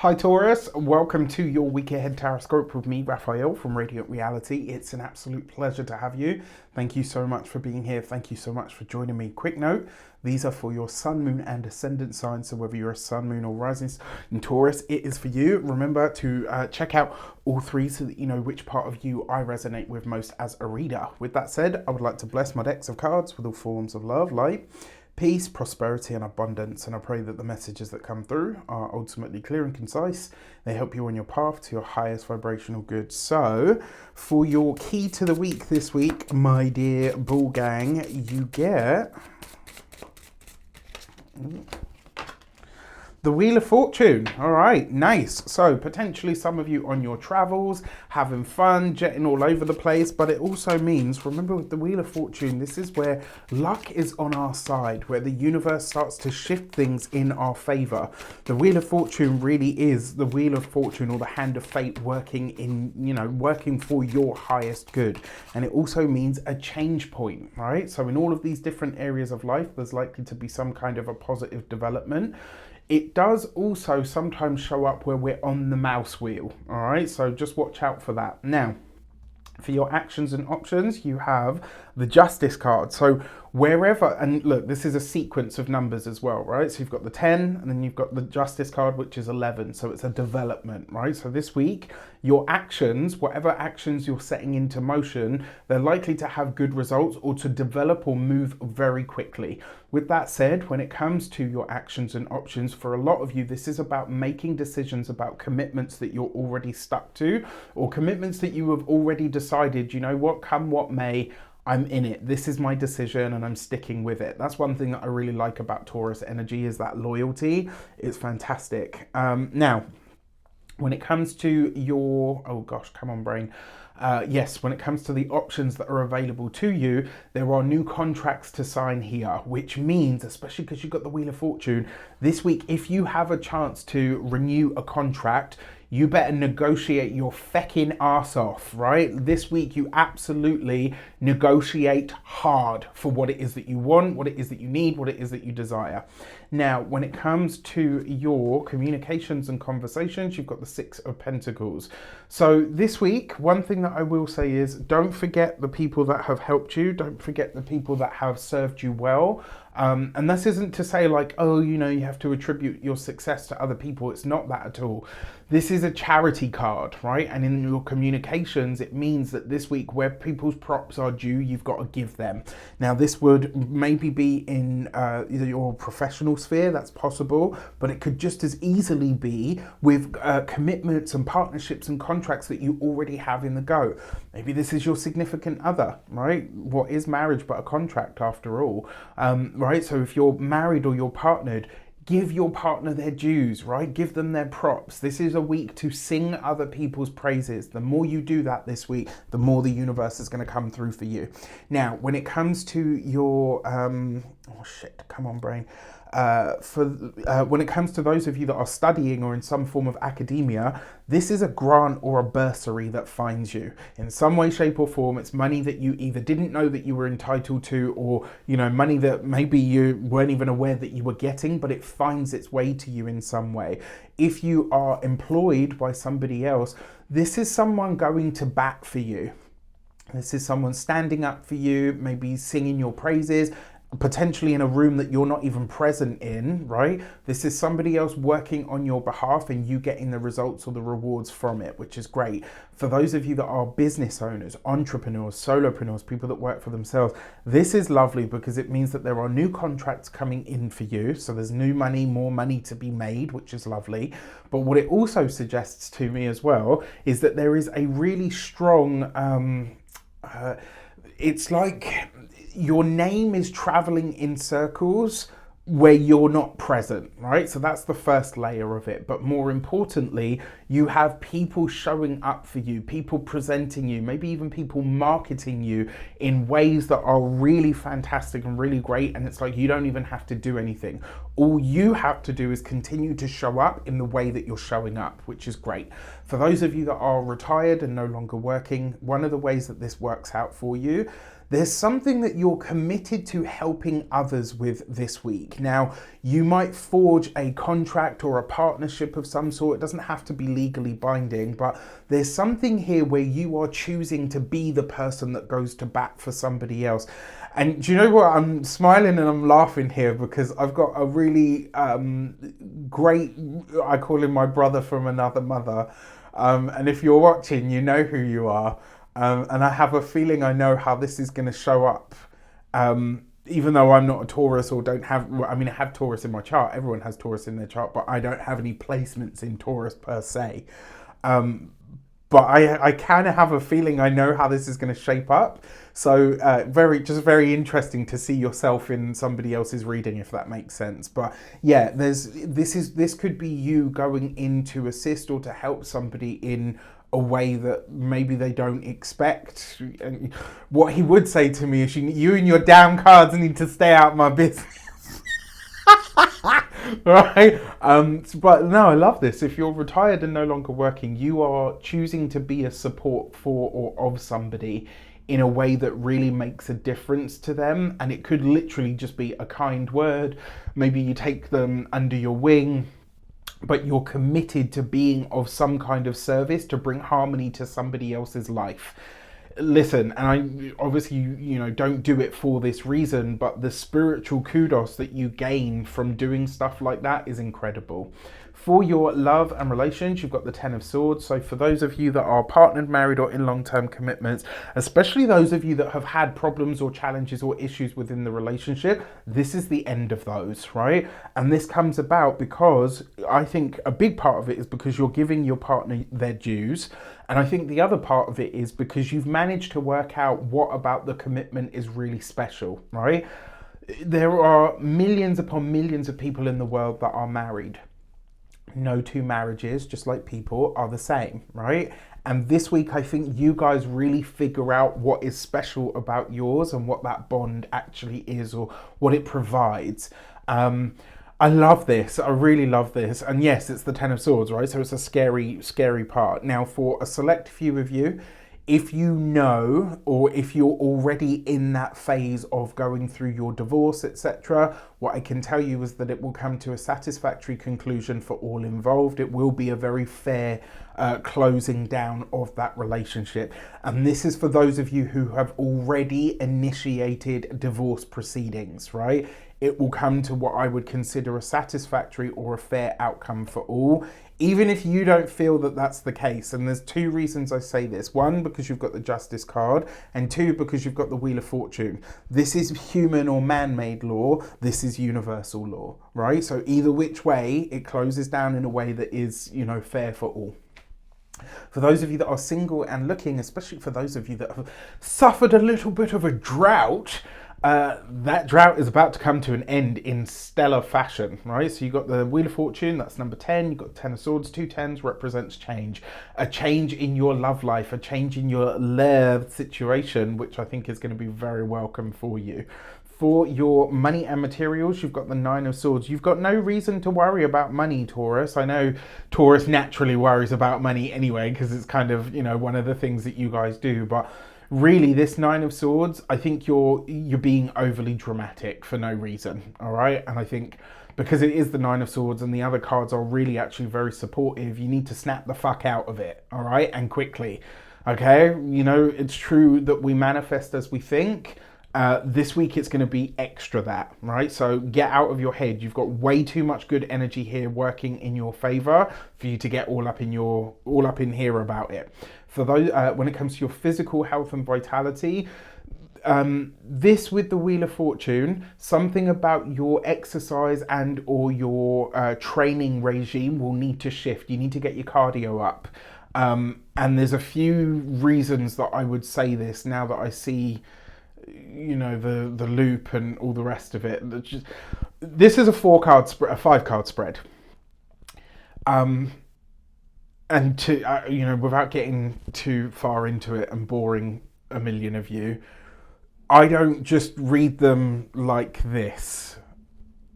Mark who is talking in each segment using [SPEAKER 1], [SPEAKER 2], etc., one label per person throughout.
[SPEAKER 1] Hi Taurus, welcome to your week ahead Taroscope with me, Raphael from Radiant Reality. It's an absolute pleasure to have you. Thank you so much for being here. Thank you so much for joining me. Quick note, these are for your sun, moon and ascendant signs. So whether you're a sun, moon or rising in Taurus, it is for you. Remember to check out all three so that you know which part of you I resonate with most as a reader. With that said, I would like to bless my decks of cards with all forms of love, light, peace, prosperity and abundance, and I pray that the messages that come through are ultimately clear and concise. They help you on your path to your highest vibrational good. So for your key to the week this week, my dear bull gang, you get the Wheel of Fortune. All right, nice. So potentially some of you on your travels, having fun, jetting all over the place, but it also means, remember with the Wheel of Fortune, this is where luck is on our side, where the universe starts to shift things in our favor. The Wheel of Fortune really is the Wheel of Fortune, or the hand of fate working in, working for your highest good. And it also means a change point, right? So in all of these different areas of life, there's likely to be some kind of a positive development. It does also sometimes show up where we're on the mouse wheel, all right? So just watch out for that. Now, for your actions and options, you have the Justice card. So wherever, and look, this is a sequence of numbers as well, right? So you've got the 10 and then you've got the Justice card, which is 11. So it's a development, right? So this week, your actions, whatever actions you're setting into motion, they're likely to have good results or to develop or move very quickly. With that said, when it comes to your actions and options, for a lot of you, this is about making decisions about commitments that you're already stuck to, or commitments that you have already decided, you know what, come what may, I'm in it. This is my decision and I'm sticking with it. That's one thing that I really like about Taurus energy, is that loyalty. It's fantastic. Now, when it comes to your, oh gosh, come on brain. Yes, when it comes to the options that are available to you, there are new contracts to sign here, which means, especially because you've got the Wheel of Fortune, this week, if you have a chance to renew a contract, you better negotiate your fecking ass off, right? This week, you absolutely negotiate hard for what it is that you want, what it is that you need, what it is that you desire. Now, when it comes to your communications and conversations, you've got the 6 of Pentacles. So this week, one thing that I will say is, don't forget the people that have helped you. Don't forget the people that have served you well. And this isn't to say like, oh, you have to attribute your success to other people. It's not that at all. This is a charity card, right? And in your communications, it means that this week, where people's props are due, you've got to give them. Now, this would maybe be in either your professional sphere, that's possible, but it could just as easily be with commitments and partnerships and contracts that you already have in the go. Maybe this is your significant other, right? What is marriage but a contract after all? Right? So if you're married or you're partnered, give your partner their dues, right? Give them their props. This is a week to sing other people's praises. The more you do that this week, the more the universe is going to come through for you. Now, when it comes to your, oh shit, come on brain. When it comes to those of you that are studying or in some form of academia, this is a grant or a bursary that finds you in some way, shape or form. It's money that you either didn't know that you were entitled to, or money that maybe you weren't even aware that you were getting, but it finds its way to you in some way. If you are employed by somebody else, this is someone going to bat for you. This is someone standing up for you, maybe singing your praises, potentially in a room that you're not even present in, right? This is somebody else working on your behalf and you getting the results or the rewards from it, which is great. For those of you that are business owners, entrepreneurs, solopreneurs, people that work for themselves, this is lovely because it means that there are new contracts coming in for you. So there's new money, more money to be made, which is lovely. But what it also suggests to me as well is that there is a really strong, it's like your name is traveling in circles where you're not present, right? So that's the first layer of it. But more importantly, you have people showing up for you, people presenting you, maybe even people marketing you in ways that are really fantastic and really great. And it's like, you don't even have to do anything. All you have to do is continue to show up in the way that you're showing up, which is great. For those of you that are retired and no longer working, one of the ways that this works out for you, there's something that you're committed to helping others with this week. Now, you might forge a contract or a partnership of some sort. It doesn't have to be legally binding, but there's something here where you are choosing to be the person that goes to bat for somebody else. And do you know what? I'm smiling and I'm laughing here because I've got a really great, I call him my brother from another mother. And if you're watching, you know who you are. And I have a feeling I know how this is going to show up. Even though I'm not a Taurus or don't have, well, I mean, I have Taurus in my chart. Everyone has Taurus in their chart, but I don't have any placements in Taurus per se. But I kind of have a feeling I know how this is going to shape up. So very interesting to see yourself in somebody else's reading, if that makes sense. But yeah, this could be you going in to assist or to help somebody in a way that maybe they don't expect. And what he would say to me is, you and your damn cards need to stay out of my business. Right? But no, I love this. If you're retired and no longer working, you are choosing to be a support for or of somebody in a way that really makes a difference to them. And it could literally just be a kind word. Maybe you take them under your wing, but you're committed to being of some kind of service to bring harmony to somebody else's life. Listen, and I obviously, you know, don't do it for this reason, but the spiritual kudos that you gain from doing stuff like that is incredible. For your love and relations, you've got the Ten of Swords. So for those of you that are partnered, married, or in long-term commitments, especially those of you that have had problems or challenges or issues within the relationship, this is the end of those, right? And this comes about because I think a big part of it is because you're giving your partner their dues. And I think the other part of it is because you've managed to work out what about the commitment is really special, right? There are millions upon millions of people in the world that are married. No two marriages, just like people, are the same, right? And this week, I think you guys really figure out what is special about yours and what that bond actually is or what it provides. I love this. I really love this. And yes, it's the Ten of Swords, right? So it's a scary, scary part. Now, for a select few of you, if you know, or if you're already in that phase of going through your divorce, etc., what I can tell you is that it will come to a satisfactory conclusion for all involved. It will be a very fair closing down of that relationship. And this is for those of you who have already initiated divorce proceedings, right? It will come to what I would consider a satisfactory or a fair outcome for all, even if you don't feel that that's the case. And there's two reasons I say this. One, because you've got the Justice card, and two, because you've got the Wheel of Fortune. This is human or man-made law. This is universal law, right? So either which way, it closes down in a way that is, you know, fair for all. For those of you that are single and looking, especially for those of you that have suffered a little bit of a drought, that drought is about to come to an end in stellar fashion, right? So you've got the Wheel of Fortune, that's number 10. You've got the Ten of Swords. 2 10s represents change. A change in your love life, a change in your love situation, which I think is going to be very welcome for you. For your money and materials, you've got the Nine of Swords. You've got no reason to worry about money, Taurus. I know Taurus naturally worries about money anyway, because it's kind of, you know, one of the things that you guys do, but really, this Nine of Swords, I think you're being overly dramatic for no reason, all right? And I think because it is the Nine of Swords and the other cards are really actually very supportive, you need to snap the fuck out of it, all right? And quickly, okay? You know, it's true that we manifest as we think. This week it's going to be extra that, right? So get out of your head. You've got way too much good energy here working in your favor for you to get all up in here about it. For those, when it comes to your physical health and vitality, this with the Wheel of Fortune, something about your exercise and or your training regime will need to shift. You need to get your cardio up. And there's a few reasons that I would say this now that I see, you know, the loop and all the rest of it. This is a 5-card spread. And to, you know, without getting too far into it and boring a million of you, I don't just read them like this,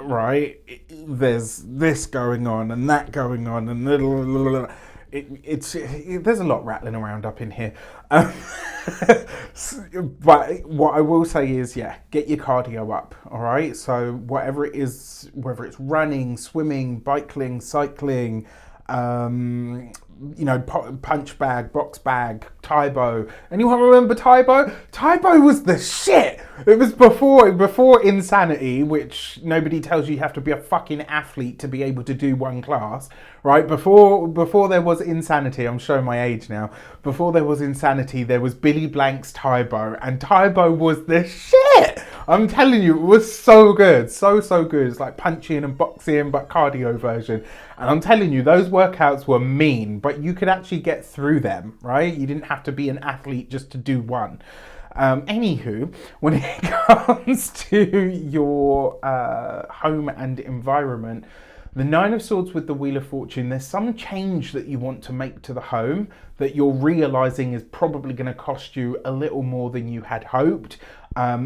[SPEAKER 1] right? There's this going on and that going on and little. There's a lot rattling around up in here. Um, but what I will say is, yeah, get your cardio up, all right? So whatever it is, whether it's running, swimming, biking, cycling, punch bag, box bag, Tybo. Anyone remember Tybo? Tybo was the shit. It was before Insanity, which nobody tells you have to be a fucking athlete to be able to do one class, right? Before there was Insanity, I'm showing my age now. Before there was Insanity, there was Billy Blank's Tybo, and Tybo was the shit. I'm telling you, it was so good, so good. It's like punching and boxing, but cardio version. And I'm telling you, those workouts were mean, but you could actually get through them, right? You didn't have to be an athlete just to do one. Anywho, when it comes to your home and environment, the Nine of Swords with the Wheel of Fortune, there's some change that you want to make to the home that you're realizing is probably going to cost you a little more than you had hoped.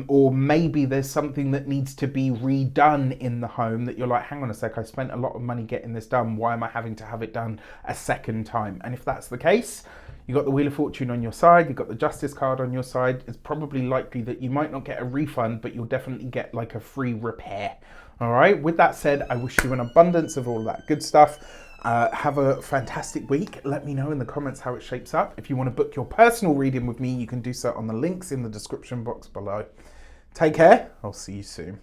[SPEAKER 1] Or maybe there's something that needs to be redone in the home that you're like, hang on a sec, I spent a lot of money getting this done. Why am I having to have it done a second time? And if that's the case, you've got the Wheel of Fortune on your side, you've got the Justice card on your side. It's probably likely that you might not get a refund, but you'll definitely get like a free repair. All right, with that said, I wish you an abundance of all that good stuff. Have a fantastic week. Let me know in the comments how it shapes up. If you want to book your personal reading with me, you can do so on the links in the description box below. Take care. I'll see you soon.